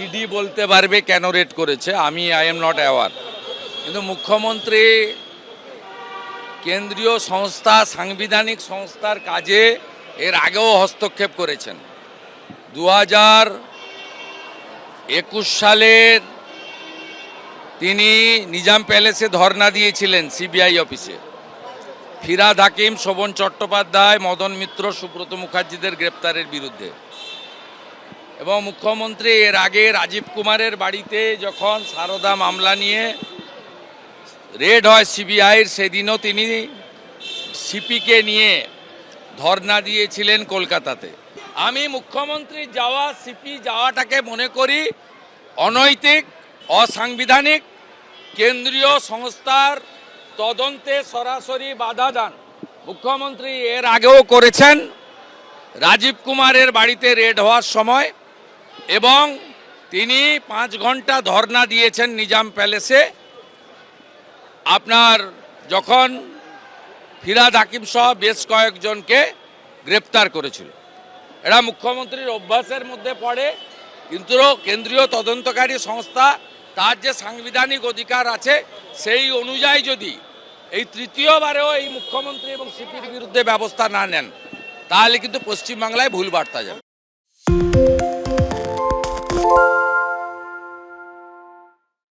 ED বলতে পারবে কেন রেড করেছে, আমি আই এম নট অ্যাওয়ার। কিন্তু মুখ্যমন্ত্রী কেন্দ্রীয় সংস্থা, সাংবিধানিক সংস্থার কাজে এর আগেও হস্তক্ষেপ করেছেন। 2021 সালের তিনি নিজাম প্যালেসে ধর্ণা দিয়েছিলেন সিবিআই অফিসে। ফিরহাদ হাকিম, শোভন চট্টোপাধ্যায়, মদন মিত্র, সুব্রত মুখার্জিদের গ্রেপ্তারের বিরুদ্ধে। এবং মুখ্যমন্ত্রী এর আগে রাজীব কুমারের বাড়িতে যখন সারদা মামলা নিয়ে রেড হয় সিবিআইয়ের, সেদিনও তিনি সিপিকে নিয়ে ধর্ণা দিয়েছিলেন কলকাতাতে। আমি মুখ্যমন্ত্রী যাওয়া, সিপি যাওয়াটাকে মনে করি অনৈতিক, অসাংবিধানিক, কেন্দ্রীয় সংস্থার তদন্তে সরাসরি বাধা দান মুখ্যমন্ত্রী এর আগেও করেছেন রাজীব কুমারের বাড়িতে রেড হওয়ার সময়, এবং তিনি 5 ঘন্টা ধর্ণা দিয়েছেন নিজাম প্যালেসে আপনার যখন ফিরহাদ হাকিম সহ বেশ কয়েকজনকে গ্রেপ্তার করেছিল। এটা মুখ্যমন্ত্রীর অভ্যাসের মধ্যে পড়ে, কিন্তু কেন্দ্রীয় তদন্তকারী সংস্থা তার যে সাংবিধানিক অধিকার আছে সেই অনুযায়ী যদি এই তৃতীয়বারেও এই মুখ্যমন্ত্রী এবং সিপির বিরুদ্ধে ব্যবস্থা না নেন, তাহলে কিন্তু পশ্চিমবাংলায় ভুল বার্তা যাবে।